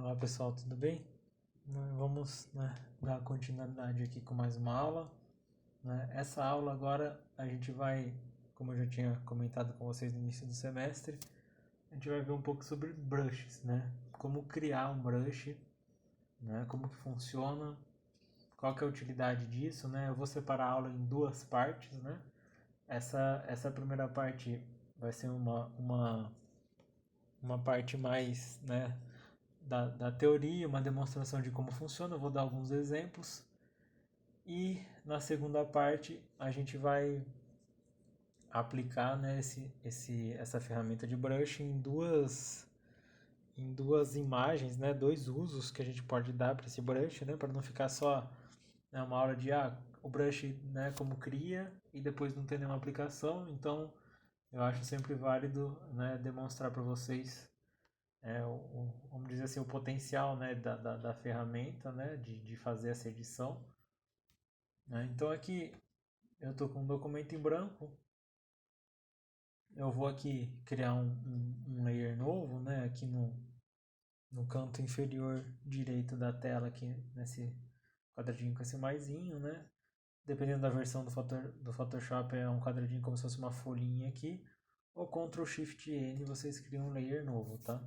Olá pessoal, tudo bem? Vamos, dar continuidade aqui com mais uma aula. Essa aula agora a gente vai, como eu já tinha comentado com vocês no início do semestre, a gente vai ver um pouco sobre brushes, como criar um brush, como que funciona, qual que é a utilidade disso. Eu vou separar a aula em duas partes. Essa primeira parte vai ser uma parte mais, da teoria, uma demonstração de como funciona. Eu vou dar alguns exemplos. E na segunda parte a gente vai aplicar, essa ferramenta de brush em duas imagens, dois usos que a gente pode dar para esse brush, para não ficar só, uma aula de o brush, como cria e depois não ter nenhuma aplicação. Então eu acho sempre válido, demonstrar para vocês vamos dizer assim, o potencial, da ferramenta, de fazer essa edição. Então aqui eu estou com um documento em branco. Eu vou aqui criar um layer novo, aqui no canto inferior direito da tela, aqui nesse quadradinho com esse maisinho. Dependendo da versão do Photoshop, é um quadradinho como se fosse uma folhinha aqui. Ou Ctrl Shift N, vocês criam um layer novo, tá?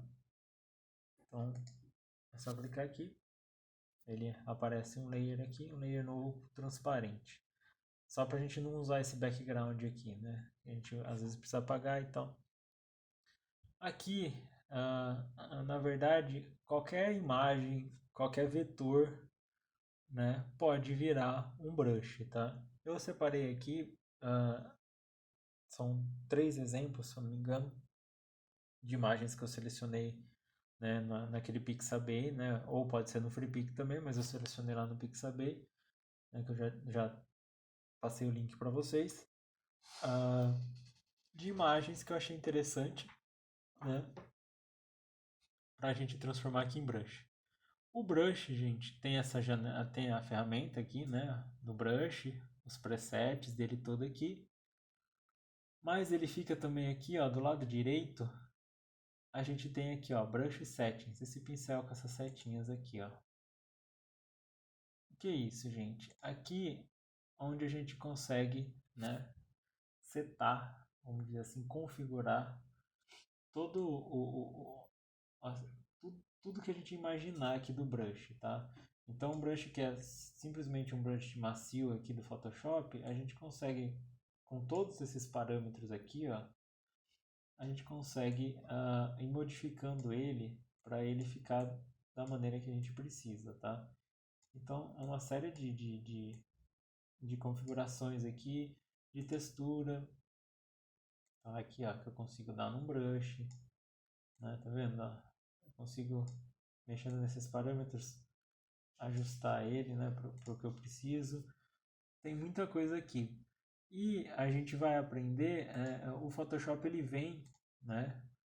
Então é só clicar aqui. Ele aparece um layer aqui, um layer novo transparente. Só para a gente não usar esse background aqui, A gente às vezes precisa apagar e tal. Aqui, na verdade, qualquer imagem, qualquer vetor, pode virar um brush, tá? Eu separei aqui, são 3 exemplos, se eu não me engano, de imagens que eu selecionei, naquele Pixabay, ou pode ser no FreePic também, mas eu selecionei lá no Pixabay, que eu já passei o link para vocês, de imagens que eu achei interessante, para a gente transformar aqui em brush. O brush, gente, tem essa janela, tem a ferramenta aqui, do brush, os presets dele todo aqui. Mas ele fica também aqui, ó, do lado direito. A gente tem aqui, ó, brush settings, esse pincel com essas setinhas aqui, ó. O que é isso, gente? Aqui onde a gente consegue, setar, vamos dizer assim, configurar todo tudo que a gente imaginar aqui do brush, tá? Então, um brush que é simplesmente um brush macio aqui do Photoshop, a gente consegue, com todos esses parâmetros aqui, ó, a gente consegue ir modificando ele para ele ficar da maneira que a gente precisa, tá? Então, é uma série de configurações aqui, de textura, tá? Aqui, ó, que eu consigo dar num brush, tá vendo? Ó? Eu consigo, mexendo nesses parâmetros, ajustar ele, para o que eu preciso. Tem muita coisa aqui. E a gente vai aprender, o Photoshop ele vem,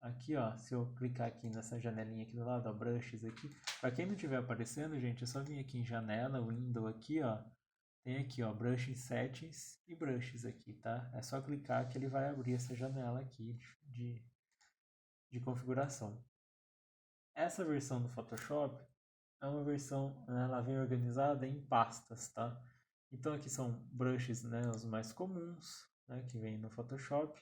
aqui, ó, se eu clicar aqui nessa janelinha aqui do lado, ó, brushes aqui. Para quem não estiver aparecendo, gente, é só vir aqui em janela, window aqui, ó. Tem aqui, ó, brush settings e brushes aqui, tá? É só clicar que ele vai abrir essa janela aqui de configuração. Essa versão do Photoshop é uma versão, ela vem organizada em pastas, tá? Então aqui são brushes, os mais comuns, que vem no Photoshop.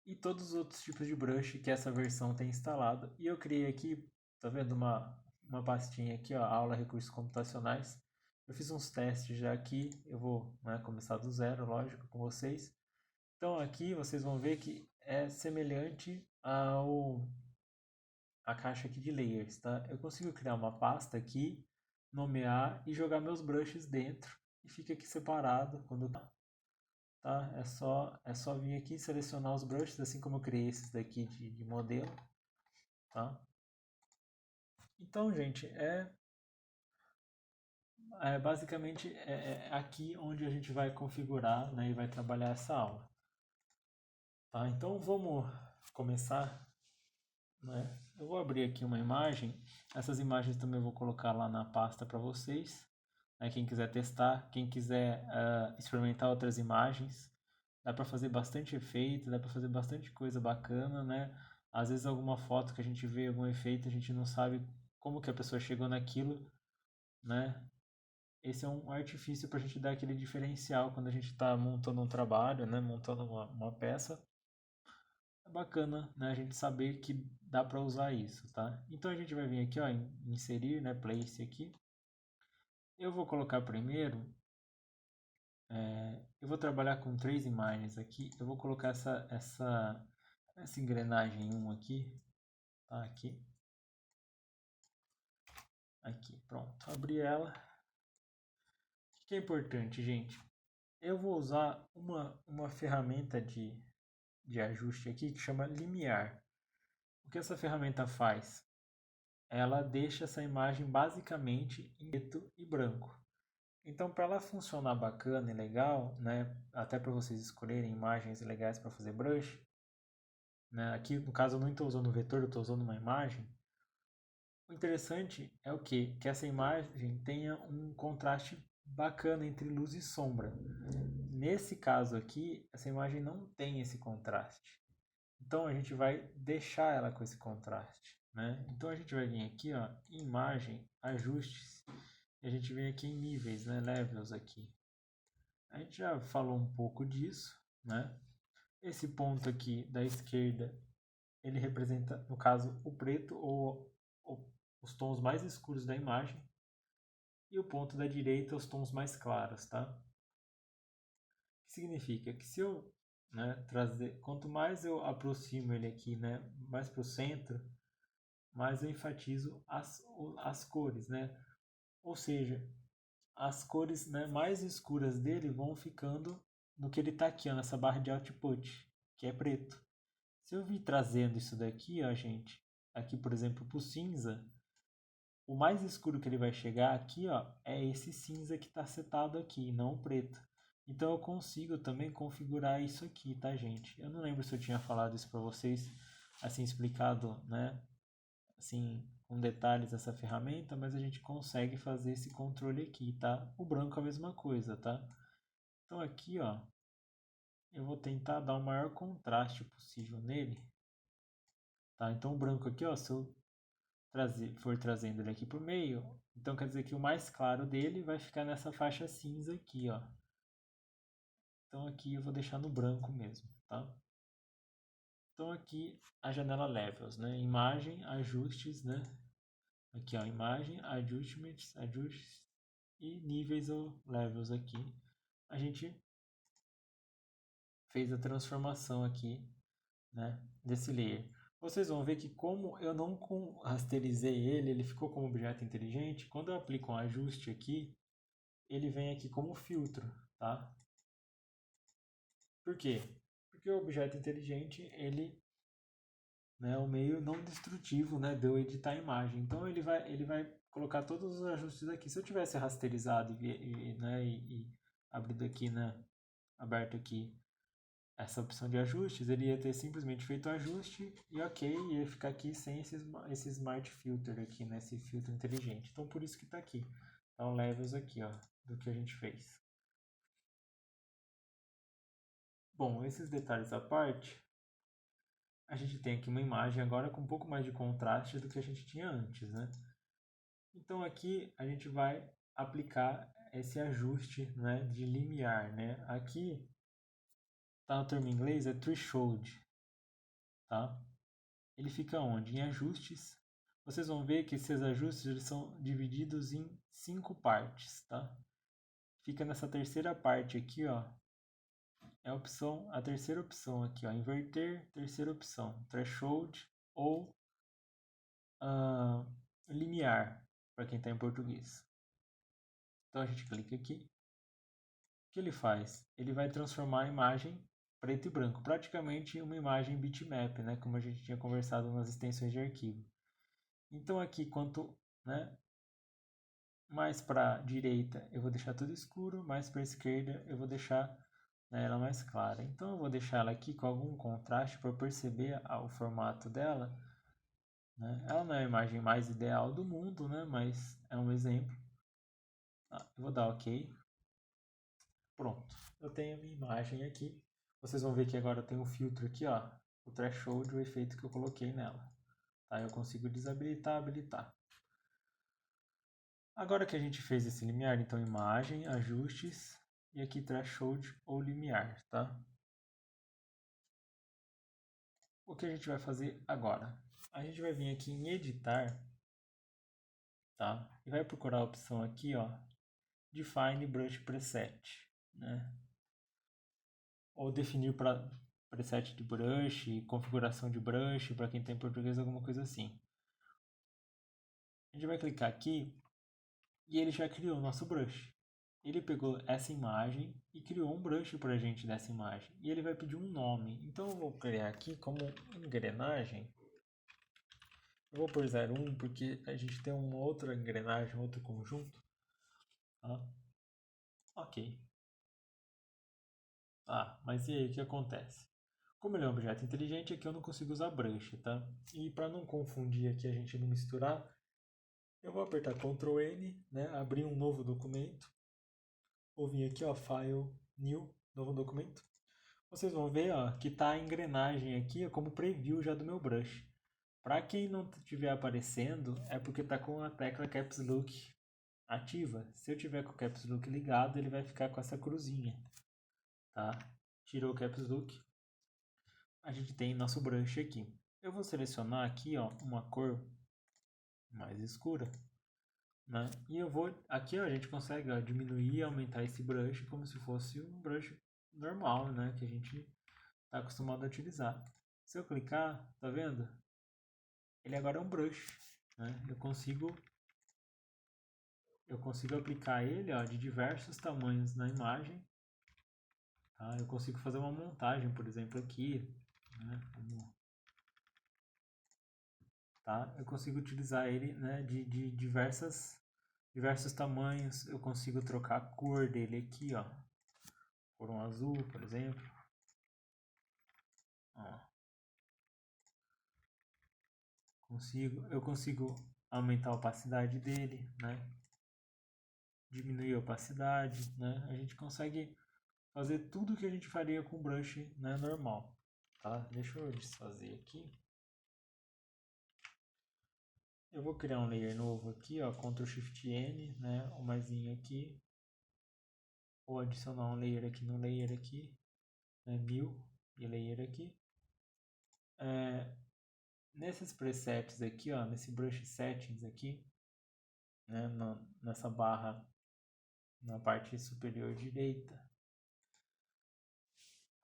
E todos os outros tipos de brush que essa versão tem instalado. E eu criei aqui, tá vendo, uma pastinha aqui, ó, aula recursos computacionais. Eu fiz uns testes já aqui, eu vou, começar do zero, lógico, com vocês. Então aqui vocês vão ver que é semelhante a caixa aqui de layers, tá? Eu consigo criar uma pasta aqui, nomear e jogar meus brushes dentro e fica aqui separado quando tá? É só vir aqui e selecionar os brushes, assim como eu criei esses daqui de modelo, tá? Então, gente, basicamente aqui onde a gente vai configurar, e vai trabalhar essa aula, tá? Então vamos começar. Eu vou abrir aqui uma imagem. Essas imagens também eu vou colocar lá na pasta para vocês. Quem quiser testar, quem quiser experimentar outras imagens, dá para fazer bastante efeito, dá para fazer bastante coisa bacana, Às vezes alguma foto que a gente vê, algum efeito, a gente não sabe como que a pessoa chegou naquilo, né? Esse é um artifício para a gente dar aquele diferencial quando a gente está montando um trabalho, né? Montando uma peça. É bacana, né? A gente saber que dá para usar isso, tá? Então a gente vai vir aqui, ó, em inserir, né? Place aqui. Eu vou colocar primeiro, eu vou trabalhar com 3 imagens aqui. Eu vou colocar essa engrenagem 1 aqui, tá? Aqui, pronto. Abri ela. O que é importante, gente? Eu vou usar uma ferramenta de ajuste aqui que chama Limiar. O que essa ferramenta faz? Ela deixa essa imagem basicamente em preto e branco. Então, para ela funcionar bacana e legal, né, até para vocês escolherem imagens legais para fazer brush, né, aqui no caso eu não estou usando o vetor, eu estou usando uma imagem. O interessante é o quê? Que essa imagem tenha um contraste bacana entre luz e sombra. Nesse caso aqui, essa imagem não tem esse contraste. Então a gente vai deixar ela com esse contraste, né? Então a gente vai vir aqui, ó, em imagem, ajustes, e a gente vem aqui em níveis, né, levels aqui. A gente já falou um pouco disso, né? Esse ponto aqui da esquerda, ele representa, no caso, o preto ou os tons mais escuros da imagem, e o ponto da direita, os tons mais claros, tá? O que significa que se eu, né, trazer, quanto mais eu aproximo ele aqui, né, mais para o centro, mais eu enfatizo as cores, né? Ou seja, as cores, né, mais escuras dele vão ficando no que ele está aqui, ó, nessa barra de output, que é preto. Se eu vir trazendo isso daqui, ó, gente, aqui por exemplo para o cinza, o mais escuro que ele vai chegar aqui, ó, é esse cinza que está setado aqui, não o preto. Então eu consigo também configurar isso aqui, tá, gente? Eu não lembro se eu tinha falado isso para vocês, assim explicado, né? Assim, com detalhes essa ferramenta, mas a gente consegue fazer esse controle aqui, tá? O branco é a mesma coisa, tá? Então aqui, ó, eu vou tentar dar o maior contraste possível nele, tá? Então o branco aqui, ó, se eu for trazendo ele aqui pro meio, então quer dizer que o mais claro dele vai ficar nessa faixa cinza aqui, ó. Então aqui eu vou deixar no branco mesmo, tá? Então aqui a janela Levels, né? Imagem, ajustes, né? Aqui, ó, imagem, adjustments, ajustes e níveis ou levels aqui. A gente fez a transformação aqui, né, desse layer. Vocês vão ver que como eu não rasterizei ele, ele ficou como objeto inteligente. Quando eu aplico um ajuste aqui, ele vem aqui como filtro, tá? Por quê? Porque o objeto inteligente, ele, né, é o meio não destrutivo, né, de eu editar a imagem. Então ele vai colocar todos os ajustes aqui. Se eu tivesse rasterizado e abrido aqui, né, aberto aqui essa opção de ajustes, ele ia ter simplesmente feito o ajuste e ok, ia ficar aqui sem esse Smart Filter aqui, né, esse filtro inteligente. Então por isso que está aqui. Então levels aqui, ó, do que a gente fez. Bom, esses detalhes à parte, a gente tem aqui uma imagem agora com um pouco mais de contraste do que a gente tinha antes, né? Então aqui a gente vai aplicar esse ajuste, né, de limiar, né? Aqui tá no termo em inglês é threshold, tá? Ele fica onde? Em ajustes. Vocês vão ver que esses ajustes eles são divididos em 5 partes, tá? Fica nessa terceira parte aqui, ó. É a terceira opção aqui, ó, inverter, terceira opção, threshold ou limiar, para quem está em português. Então a gente clica aqui. O que ele faz? Ele vai transformar a imagem preto e branco, praticamente uma imagem bitmap, né, como a gente tinha conversado nas extensões de arquivo. Então aqui, quanto, né, mais para a direita eu vou deixar tudo escuro, mais para a esquerda eu vou deixar, né, ela mais clara. Então eu vou deixar ela aqui com algum contraste para perceber o formato dela. Né? Ela não é a imagem mais ideal do mundo, né, mas é um exemplo. Eu vou dar OK. Pronto, eu tenho a minha imagem aqui. Vocês vão ver que agora tem um filtro aqui, ó, o threshold, o efeito que eu coloquei nela. Tá? Eu consigo desabilitar, habilitar. Agora que a gente fez esse limiar, então imagem, ajustes e aqui threshold ou limiar, tá? O que a gente vai fazer agora? A gente vai vir aqui em editar, tá? E vai procurar a opção aqui, ó, Define Brush Preset, né? Ou definir para preset de brush, configuração de brush, para quem tem português, alguma coisa assim. A gente vai clicar aqui e ele já criou o nosso brush. Ele pegou essa imagem e criou um brush para a gente dessa imagem. E ele vai pedir um nome. Então eu vou criar aqui como engrenagem. Eu vou pôr 01 porque a gente tem uma outra engrenagem, outro conjunto. Tá? Ok. Mas e aí o que acontece? Como ele é um objeto inteligente, aqui eu não consigo usar brush, tá? E para não confundir aqui, a gente não misturar, eu vou apertar Ctrl N, né? Abrir um novo documento. Vou vir aqui, ó, File, New, novo documento. Vocês vão ver, ó, que tá a engrenagem aqui, ó, como preview já do meu brush. Para quem não estiver aparecendo, é porque tá com a tecla Caps Lock ativa. Se eu tiver com o Caps Lock ligado, ele vai ficar com essa cruzinha, tá? Tirou o Caps Lock, a gente tem nosso brush aqui. Eu vou selecionar aqui, ó, uma cor mais escura, né? E eu vou, aqui ó, a gente consegue ó, diminuir e aumentar esse brush como se fosse um brush normal, né? Que a gente está acostumado a utilizar. Se eu clicar, tá vendo? Ele agora é um brush, né? Eu consigo aplicar ele ó, de diversos tamanhos na imagem. Tá? Eu consigo fazer uma montagem, por exemplo, aqui, né? Tá? Eu consigo utilizar ele, né, de diversos tamanhos. Eu consigo trocar a cor dele aqui, ó, por um azul, por exemplo. Ó. Eu consigo aumentar a opacidade dele, né? Diminuir a opacidade, né? A gente consegue fazer tudo que a gente faria com o brush, né, normal, tá? Deixa eu desfazer aqui. Eu vou criar um layer novo aqui, ó, Ctrl Shift N, né, o maisinho aqui. Vou adicionar um layer aqui no layer aqui, né, New e layer aqui. Nesses presets aqui, ó, nesse brush settings aqui, né, nessa barra na parte superior direita,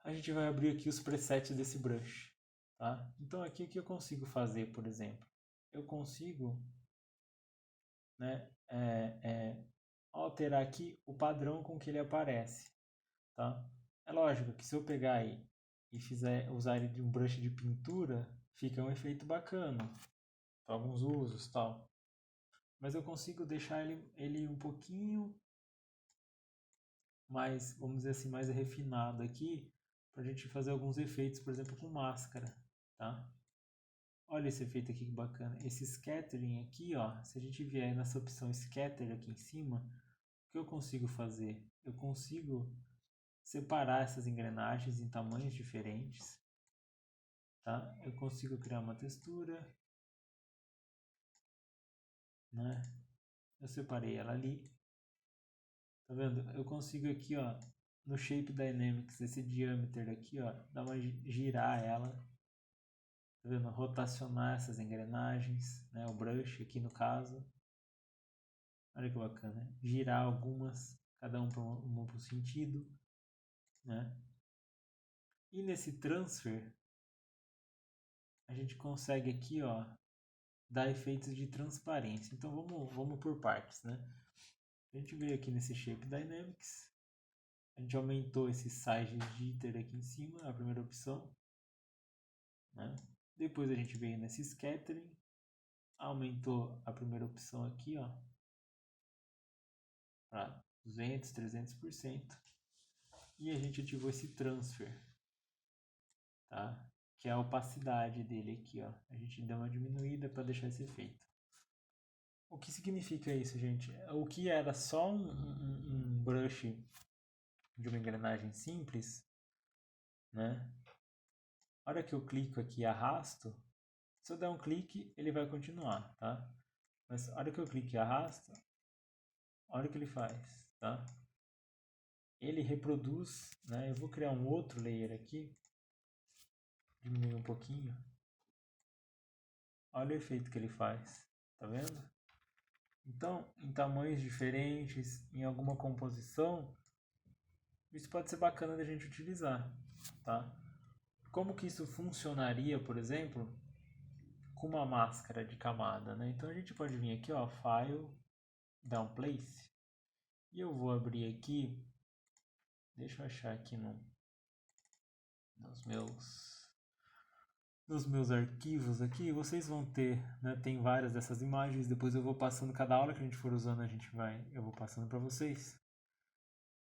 a gente vai abrir aqui os presets desse brush, tá? Então aqui o que eu consigo fazer, por exemplo, eu consigo, né, alterar aqui o padrão com que ele aparece, tá? É lógico que se eu pegar aí e usar ele de um brush de pintura, fica um efeito bacana para alguns usos, tal. Mas eu consigo deixar ele um pouquinho mais, vamos dizer assim, mais refinado aqui, para a gente fazer alguns efeitos, por exemplo, com máscara, tá? Olha esse efeito aqui que bacana. Esse scattering aqui, ó, se a gente vier nessa opção scatter aqui em cima, o que eu consigo fazer? Eu consigo separar essas engrenagens em tamanhos diferentes, tá? Eu consigo criar uma textura, né? Eu separei ela ali. Tá vendo? Eu consigo aqui, ó, no Shape Dynamics, esse diâmetro aqui, ó, dar uma girar ela. Tá vendo? Rotacionar essas engrenagens, né? O brush aqui no caso. Olha que bacana. Girar algumas, cada um para um sentido, né? E nesse transfer, a gente consegue aqui, ó, dar efeitos de transparência. Então vamos por partes, né? A gente veio aqui nesse Shape Dynamics. A gente aumentou esse Size Jitter aqui em cima, a primeira opção, né? Depois a gente veio nesse Scattering, aumentou a primeira opção aqui, ó, para 200, 300%. E a gente ativou esse Transfer, tá? Que é a opacidade dele aqui, ó. A gente deu uma diminuída para deixar esse efeito. O que significa isso, gente? O que era só um brush de uma engrenagem simples, né? A hora que eu clico aqui e arrasto, se eu der um clique, ele vai continuar, tá? Mas a hora que eu clico e arrasto, olha o que ele faz, tá? Ele reproduz, né? Eu vou criar um outro layer aqui, diminuir um pouquinho. Olha o efeito que ele faz, tá vendo? Então, em tamanhos diferentes, em alguma composição, isso pode ser bacana da gente utilizar, tá? Como que isso funcionaria, por exemplo, com uma máscara de camada, né? Então a gente pode vir aqui, ó, File, Downplace, e eu vou abrir aqui, deixa eu achar aqui nos meus arquivos aqui, vocês vão ter, né, tem várias dessas imagens, depois eu vou passando, cada aula que a gente for usando, eu vou passando para vocês.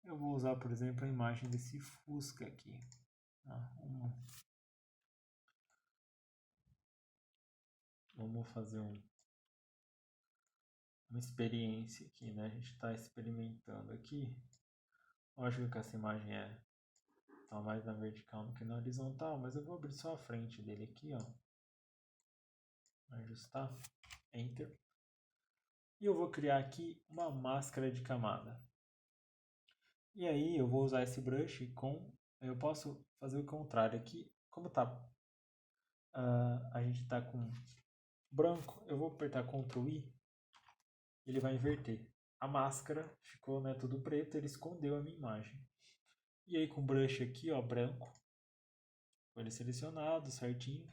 Eu vou usar, por exemplo, a imagem desse Fusca aqui. Tá? Vamos fazer uma experiência aqui, né? A gente está experimentando aqui. Lógico que essa imagem tá mais na vertical do que na horizontal, mas eu vou abrir só a frente dele aqui, ó. Ajustar, Enter. E eu vou criar aqui uma máscara de camada. E aí eu vou usar esse brush eu posso fazer o contrário aqui. Como a gente tá com branco, eu vou apertar Ctrl I, ele vai inverter. A máscara ficou, né, tudo preto, ele escondeu a minha imagem. E aí com o brush aqui, ó, branco, com ele selecionado certinho,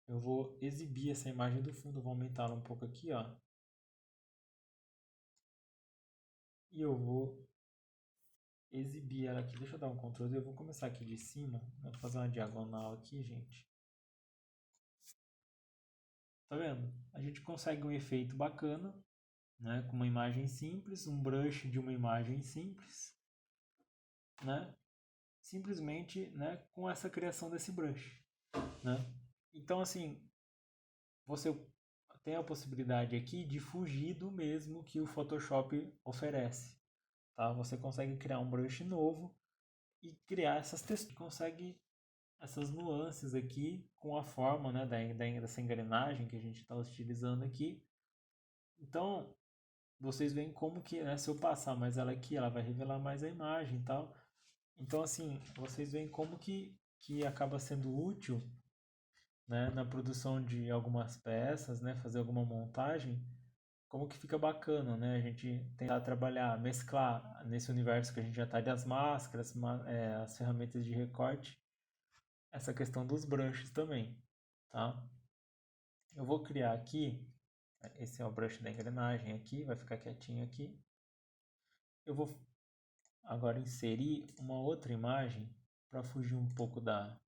eu vou exibir essa imagem do fundo, vou aumentá-la um pouco aqui, ó. E eu vou exibir ela aqui. Deixa eu dar um Ctrl Z, eu vou começar aqui de cima, vou fazer uma diagonal aqui, gente. Tá vendo? A gente consegue um efeito bacana, né, com uma imagem simples, um brush de uma imagem simples, né? Simplesmente, né, com essa criação desse brush, né? Então, assim, você tem a possibilidade aqui de fugir do mesmo que o Photoshop oferece, tá? Você consegue criar um brush novo e criar essas texturas, consegue essas nuances aqui com a forma, né, dessa engrenagem que a gente está utilizando aqui. Então, vocês veem como que, né, se eu passar mais ela aqui, ela vai revelar mais a imagem e tal. Então, assim, vocês veem como que acaba sendo útil, né, na produção de algumas peças, né, fazer alguma montagem, como que fica bacana, né, a gente tentar trabalhar, mesclar nesse universo que a gente já está das máscaras, as ferramentas de recorte, essa questão dos brushes também, tá? Eu vou criar aqui, esse é o brush da engrenagem aqui, vai ficar quietinho aqui. Eu vou agora inserir uma outra imagem para fugir um pouco da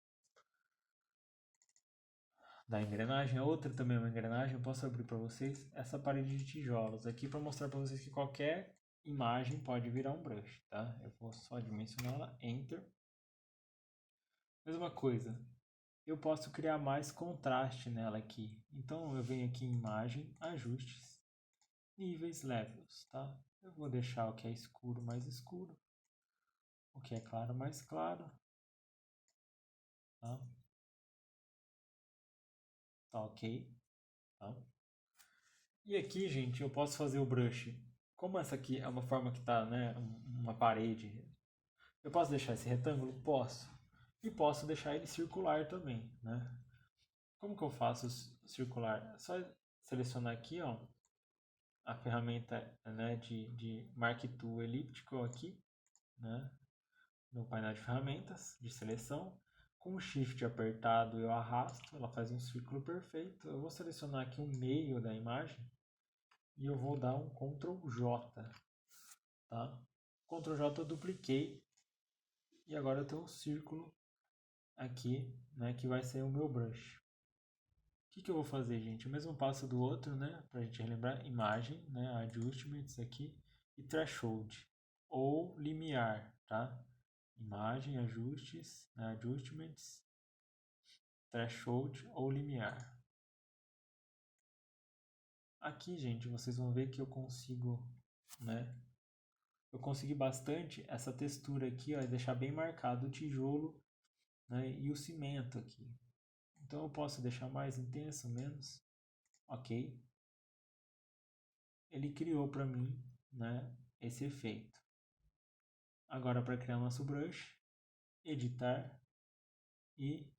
engrenagem. A outra também é uma engrenagem, eu posso abrir para vocês essa parede de tijolos aqui para mostrar para vocês que qualquer imagem pode virar um brush, tá? Eu vou só dimensioná-la, Enter. Mesma coisa, eu posso criar mais contraste nela aqui. Então eu venho aqui em Imagem, Ajustes, Níveis, Levels, tá? Eu vou deixar o que é escuro mais escuro, o que é claro mais claro, tá? Tá ok, tá? E aqui, gente, eu posso fazer o brush. Como essa aqui é uma forma que tá, né, uma parede, eu posso deixar esse retângulo? Posso. E posso deixar ele circular também, né? Como que eu faço circular? É só selecionar aqui, ó, a ferramenta, né, de Mark Tool elíptico aqui, né, no painel de ferramentas de seleção. Com o Shift apertado eu arrasto, ela faz um círculo perfeito. Eu vou selecionar aqui o meio da imagem e eu vou dar um Ctrl J, tá? Ctrl J eu dupliquei e agora eu tenho um círculo aqui, né, que vai ser o meu brush. O que eu vou fazer, gente? O mesmo passo do outro, né, pra gente relembrar, imagem, né, adjustments aqui e threshold ou limiar, tá? Imagem, ajustes, né, adjustments, threshold ou limiar. Aqui, gente, vocês vão ver que eu consigo, né, eu consegui bastante essa textura aqui, ó, e deixar bem marcado o tijolo né? E o cimento aqui. Então eu posso deixar mais intenso, menos. Ok. Ele criou para mim, né, esse efeito. Agora para criar nosso brush, editar e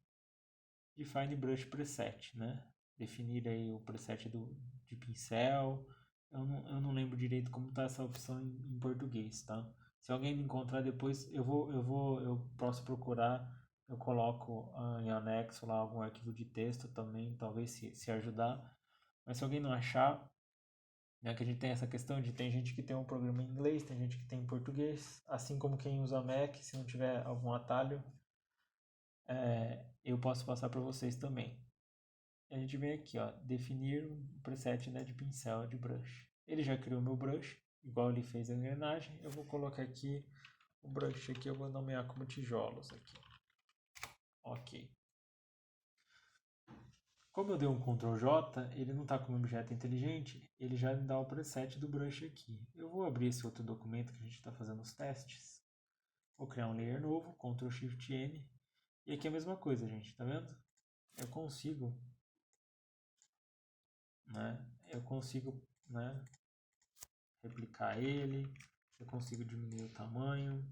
define brush preset, né? Definir aí o preset de pincel. Eu não lembro direito como está essa opção em português, tá? Se alguém me encontrar depois, eu posso procurar, eu coloco em anexo lá algum arquivo de texto também, talvez se ajudar. Mas se alguém não achar, né, que a gente tem essa questão de tem gente que tem um programa em inglês, tem gente que tem em português, assim como quem usa Mac, se não tiver algum atalho, eu posso passar para vocês também. A gente vem aqui, ó, definir um preset, né, de pincel, de brush. Ele já criou meu brush, igual ele fez a engrenagem. Eu vou colocar aqui o brush aqui, eu vou nomear como tijolos aqui. Ok. Como eu dei um Ctrl J, ele não está como objeto inteligente, ele já me dá o preset do brush aqui. Eu vou abrir esse outro documento que a gente está fazendo os testes. Vou criar um layer novo, Ctrl Shift N. E aqui é a mesma coisa, gente, tá vendo? Eu consigo, né? Replicar ele. Eu consigo diminuir o tamanho.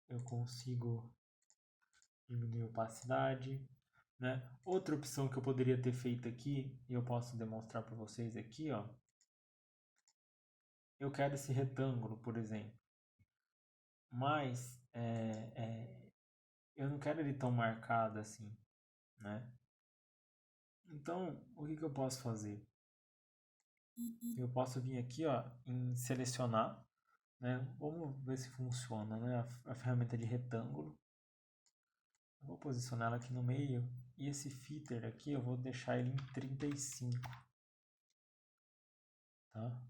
Eu consigo diminuir a opacidade, né? Outra opção que eu poderia ter feito aqui, e eu posso demonstrar para vocês aqui, ó. Eu quero esse retângulo, por exemplo. Mas eu não quero ele tão marcado assim, né? Então, o que eu posso fazer? Eu posso vir aqui, ó, em selecionar, né? Vamos ver se funciona, né? A ferramenta de retângulo. Eu vou posicionar ela aqui no meio. E esse filter aqui, eu vou deixar ele em 35. Tá?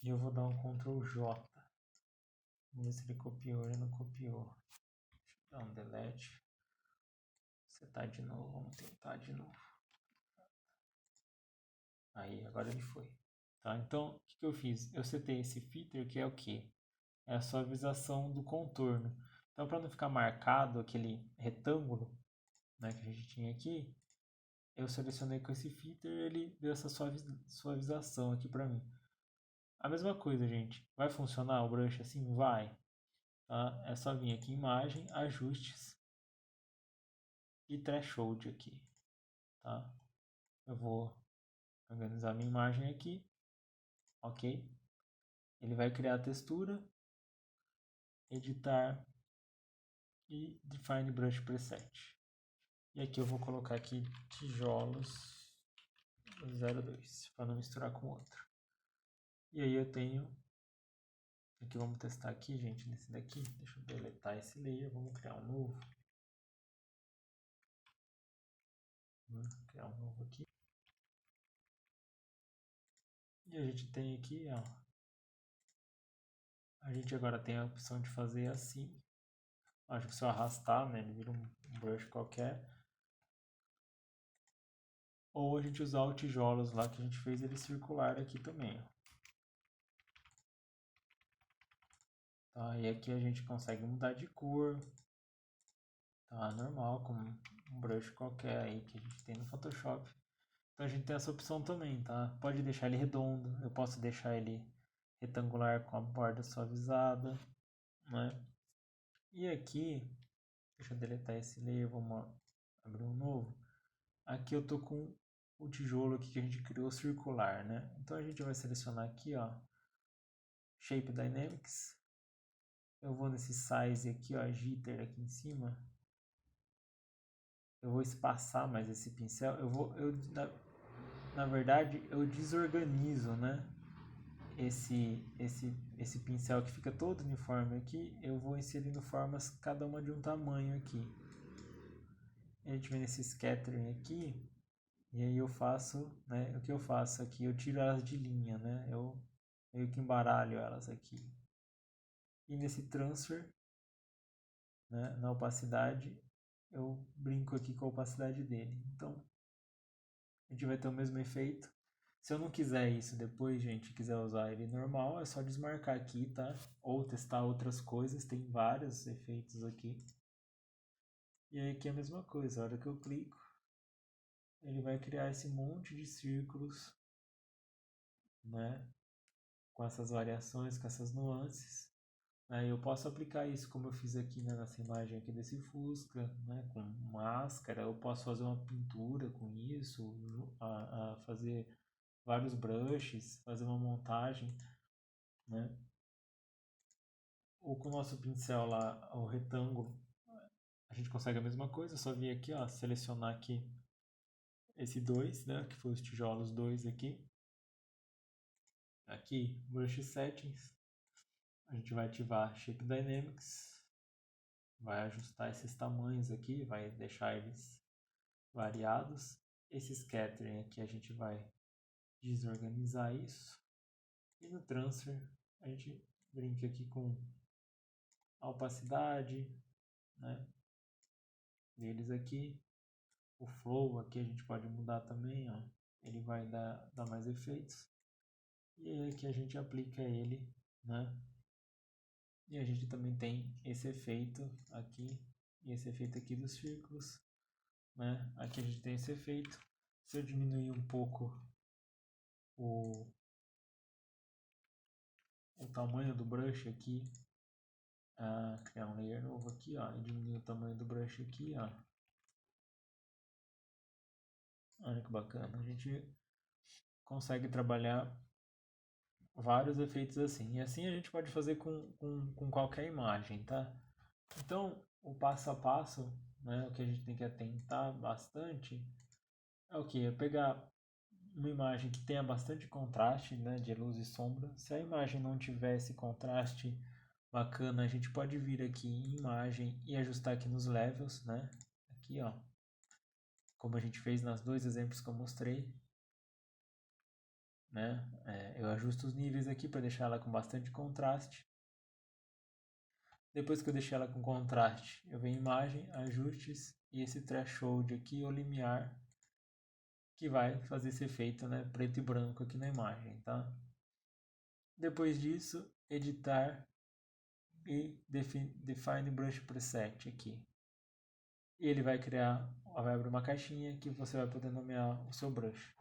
E eu vou dar um Ctrl J. Vamos ver se ele copiou. Ele não copiou. Deixa eu dar um delete. Setar de novo. Vamos tentar de novo. Aí, agora ele foi. Tá? Então, o que eu fiz? Eu setei esse filter que é o que? É a suavização do contorno. Então, para não ficar marcado aquele retângulo, né, que a gente tinha aqui, eu selecionei com esse filter e ele deu essa suavização aqui para mim. A mesma coisa, gente. Vai funcionar o brush assim? Vai. Tá? É só vir aqui em imagem, ajustes e threshold aqui. Tá? Eu vou organizar minha imagem aqui. Ok? Ele vai criar a textura, editar e define brush preset. E aqui eu vou colocar aqui tijolos 02 para não misturar com outro. E aí eu tenho aqui, vamos testar aqui, gente, nesse daqui. Deixa eu deletar esse layer, vamos criar um novo. Vamos criar um novo aqui. E a gente tem aqui, ó. A gente agora tem a opção de fazer assim. Acho que se eu arrastar, né, ele vira um brush qualquer. Ou a gente usar o tijolos lá que a gente fez ele circular aqui também, ó. Tá, e aqui a gente consegue mudar de cor. Tá, normal, como um brush qualquer aí que a gente tem no Photoshop. Então a gente tem essa opção também, tá? Pode deixar ele redondo, eu posso deixar ele retangular com a borda suavizada, né? E aqui, deixa eu deletar esse layer, vamos abrir um novo. Aqui eu tô com o tijolo aqui que a gente criou circular, né? Então a gente vai selecionar aqui, ó, Shape Dynamics. Eu vou nesse Size aqui, ó, Jitter aqui em cima. Eu vou espaçar mais esse pincel. Na verdade, eu desorganizo, né? Esse pincel que fica todo uniforme aqui, eu vou inserindo formas, cada uma de um tamanho aqui. A gente vem nesse scattering aqui, e aí eu faço, né? O que eu faço aqui? Eu tiro elas de linha, né? Eu meio que embaralho elas aqui. E nesse transfer, né, na opacidade, eu brinco aqui com a opacidade dele. Então, a gente vai ter o mesmo efeito. Se eu não quiser isso depois, gente, quiser usar ele normal, é só desmarcar aqui, tá? Ou testar outras coisas, tem vários efeitos aqui. E aí aqui é a mesma coisa, a hora que eu clico, ele vai criar esse monte de círculos, né? Com essas variações, com essas nuances. Aí eu posso aplicar isso como eu fiz aqui, né, nessa imagem aqui desse Fusca, né, com máscara. Eu posso fazer uma pintura com isso, fazer vários brushes, fazer uma montagem, né? Ou com o nosso pincel lá, o retângulo, a gente consegue a mesma coisa. Só vir aqui, ó, selecionar aqui esse 2, né, que foi os tijolos 2 aqui. Aqui, Brush Settings, a gente vai ativar Shape Dynamics, vai ajustar esses tamanhos aqui, vai deixar eles variados. Esse Scattering aqui a gente vai desorganizar isso. E no Transfer a gente brinca aqui com a opacidade, né, deles aqui. O Flow aqui a gente pode mudar também, ó. Ele vai dar mais efeitos. E aí aqui a gente aplica ele, né? E a gente também tem esse efeito aqui e esse efeito aqui dos círculos, né? Aqui a gente tem esse efeito. Se eu diminuir um pouco o tamanho do brush aqui, criar um layer novo aqui, ó, e diminuir o tamanho do brush aqui, ó. Olha que bacana, a gente consegue trabalhar vários efeitos assim. E assim a gente pode fazer com qualquer imagem, tá? Então, o passo a passo, né, o que a gente tem que atentar bastante é o que? É pegar uma imagem que tenha bastante contraste, né, de luz e sombra. Se a imagem não tiver esse contraste bacana, a gente pode vir aqui em imagem e ajustar aqui nos levels, né? Aqui, ó. Como a gente fez nos dois exemplos que eu mostrei, né? Eu ajusto os níveis aqui para deixar ela com bastante contraste. Depois que eu deixei ela com contraste, eu venho em imagem, ajustes e esse threshold aqui, o limiar, que vai fazer esse efeito, né, preto e branco aqui na imagem, tá? Depois disso, editar e define brush preset aqui. E ele vai abrir uma caixinha que você vai poder nomear o seu brush,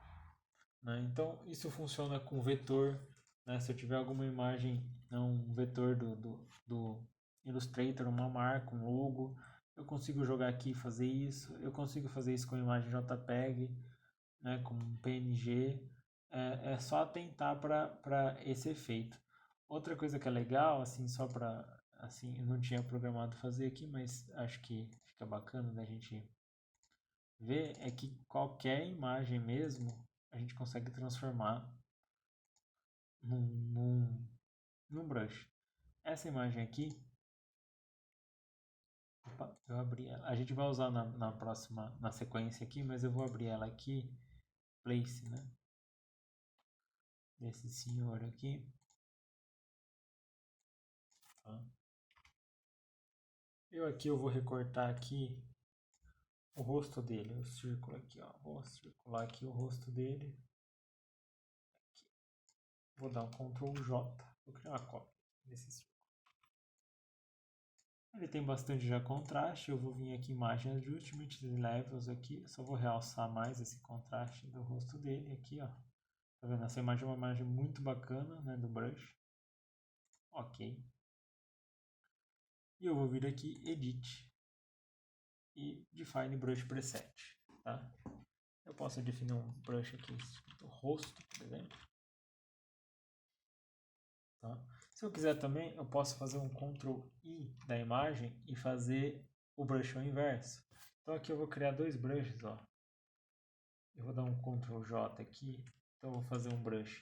né? Então isso funciona com vetor, né? Se eu tiver alguma imagem, um vetor do Illustrator, uma marca, um logo, eu consigo jogar aqui e fazer isso. Eu consigo fazer isso com imagem JPEG, né, com PNG. É só atentar para esse efeito. Outra coisa que é legal, assim, só para, assim, eu não tinha programado fazer aqui, mas acho que fica bacana da gente ver, é que qualquer imagem mesmo a gente consegue transformar num brush. Essa imagem aqui, opa, eu abri ela. A gente vai usar na próxima, na sequência aqui, mas eu vou abrir ela aqui, place, né? Desse senhor aqui. Tá? Eu vou recortar aqui o rosto dele, o círculo aqui, ó. Vou circular aqui o rosto dele. Aqui. Vou dar um Ctrl J. Vou criar uma cópia desse círculo. Ele tem bastante já contraste. Eu vou vir aqui em Imagem Adjustment, Levels aqui. Só vou realçar mais esse contraste do rosto dele aqui, ó. Tá vendo? Essa imagem é uma imagem muito bacana, né, do brush. Ok. E eu vou vir aqui, Edit. E Define Brush Preset, tá? Eu posso definir um brush aqui, do rosto, por exemplo. Tá? Se eu quiser também, eu posso fazer um Ctrl I da imagem e fazer o brush ao inverso. Então aqui eu vou criar dois brushes, ó. Eu vou dar um Ctrl J aqui, então eu vou fazer um brush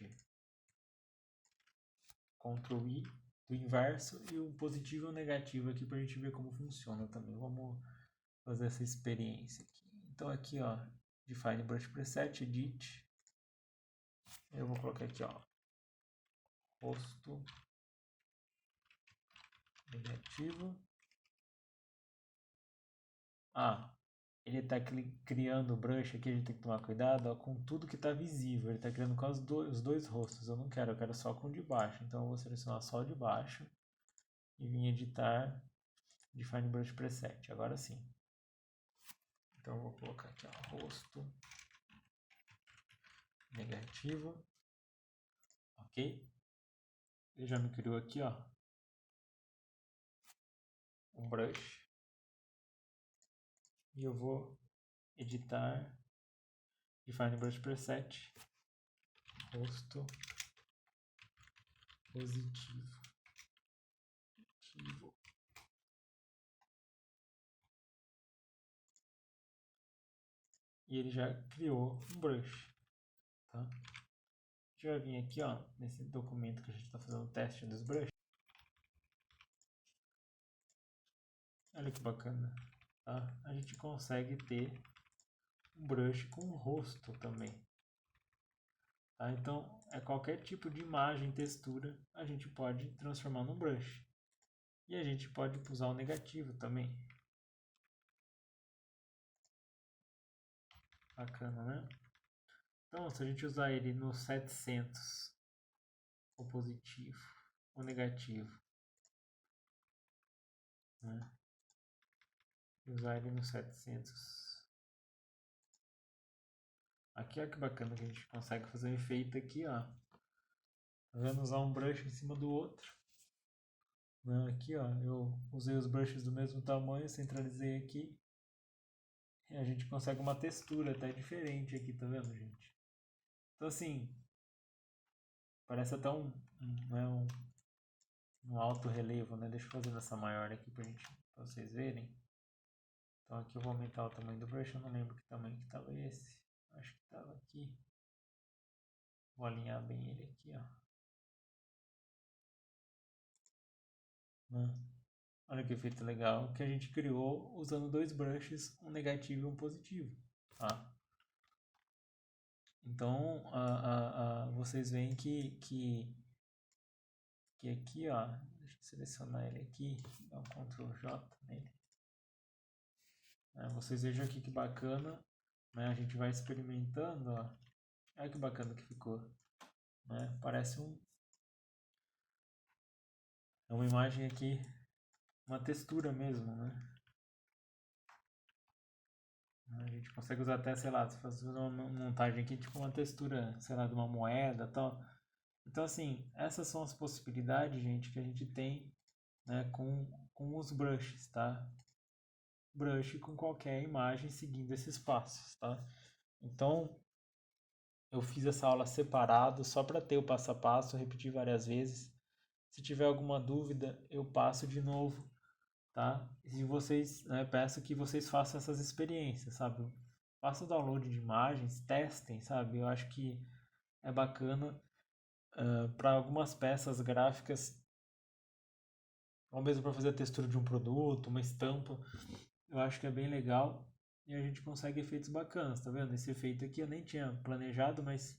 Ctrl I do inverso e o positivo e o negativo aqui para a gente ver como funciona também. Vamos fazer essa experiência aqui. Então aqui, ó, Define Brush Preset, Edit. Eu vou colocar aqui, ó, rosto negativo. Ele está criando o brush aqui, a gente tem que tomar cuidado, ó, com tudo que está visível. Ele está criando com os dois rostos. Eu quero só com o de baixo. Então eu vou selecionar só o de baixo e vir editar Define Brush Preset. Agora sim. Então eu vou colocar aqui, ó, rosto negativo, ok? Ele já me criou aqui, ó, um brush. E eu vou editar Define Brush Preset, rosto positivo. E ele já criou um brush, tá? A gente vai vir aqui, ó, nesse documento que a gente está fazendo o teste dos brushes. Olha que bacana, tá? A gente consegue ter um brush com rosto também. Tá? Então, qualquer tipo de imagem, textura, a gente pode transformar num brush. E a gente pode usar o negativo também. Bacana, né? Então, se a gente usar ele no 700, o positivo, o negativo, né? Usar ele no 700. Aqui, olha que bacana que a gente consegue fazer um efeito aqui, ó. Tá vendo? Usar um brush em cima do outro. Né? Aqui, ó, eu usei os brushes do mesmo tamanho, centralizei aqui. E a gente consegue uma textura até diferente aqui, tá vendo, gente? Então, assim, parece até um alto relevo, né? Deixa eu fazer essa maior aqui pra vocês verem. Então aqui eu vou aumentar o tamanho do brush, eu não lembro que tamanho que estava esse. Acho que estava aqui. Vou alinhar bem ele aqui, ó. Olha que efeito legal que a gente criou usando dois brushes, um negativo e um positivo, tá? Então, vocês veem que aqui, ó, deixa eu selecionar ele aqui, dar um Ctrl J nele. Vocês vejam aqui que bacana, né? A gente vai experimentando, ó. Olha que bacana que ficou, né? Parece é uma imagem aqui, uma textura mesmo, né? A gente consegue usar até, sei lá, se fazer uma montagem aqui, tipo uma textura, sei lá, de uma moeda e tal. Então, assim, essas são as possibilidades, gente, que a gente tem, né, com os brushes, tá? Brush com qualquer imagem seguindo esses passos, tá? Então, eu fiz essa aula separado só para ter o passo a passo, repetir várias vezes. Se tiver alguma dúvida, eu passo de novo, tá? E vocês, né, peço que vocês façam essas experiências, sabe? Façam o download de imagens, testem, sabe? Eu acho que é bacana para algumas peças gráficas, ou mesmo para fazer a textura de um produto, uma estampa. Eu acho que é bem legal e a gente consegue efeitos bacanas, tá vendo? Esse efeito aqui eu nem tinha planejado, mas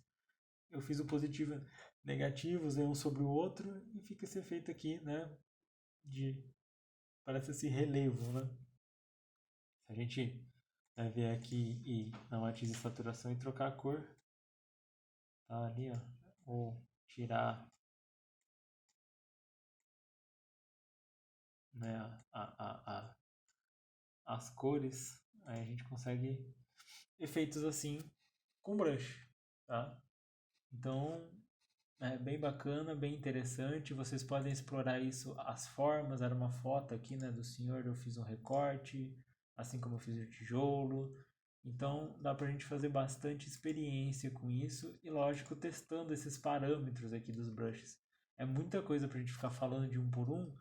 eu fiz o positivo e negativo, usei um sobre o outro e fica esse efeito aqui, né? Parece esse relevo, né? Se a gente ver aqui e na matiz de saturação e trocar a cor, tá ali, ó. Ou tirar, né, as cores, aí a gente consegue efeitos assim com brush, tá? Então é bem bacana, bem interessante. Vocês podem explorar isso, as formas. Era uma foto aqui, né, do senhor. Eu fiz um recorte, assim como eu fiz o tijolo. Então dá pra gente fazer bastante experiência com isso e, lógico, testando esses parâmetros aqui dos brushes. É muita coisa pra gente ficar falando de um por um.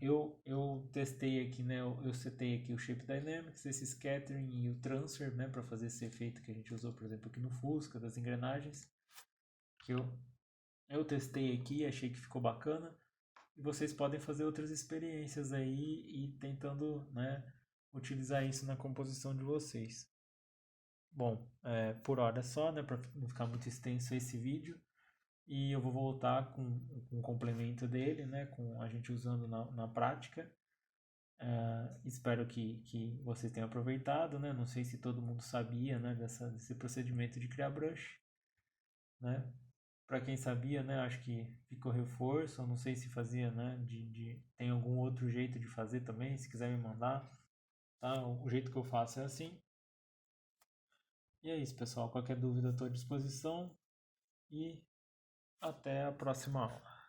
Eu testei aqui, né? Eu setei aqui o Shape Dynamics, esse Scattering e o Transfer, né? Para fazer esse efeito que a gente usou, por exemplo, aqui no Fusca, das engrenagens. Que eu testei aqui, achei que ficou bacana. E vocês podem fazer outras experiências aí e tentando, né, utilizar isso na composição de vocês. Bom, por hora é só, né? Para não ficar muito extenso esse vídeo. E eu vou voltar com um complemento dele, né? Com a gente usando na prática. Espero que vocês tenham aproveitado, né? Não sei se todo mundo sabia, né, desse procedimento de criar brush, né? Para quem sabia, né, acho que ficou reforço. Eu não sei se fazia, né? Tem algum outro jeito de fazer também, se quiser me mandar. tá? O jeito que eu faço é assim. E é isso, pessoal. Qualquer dúvida, estou à disposição. E até a próxima aula.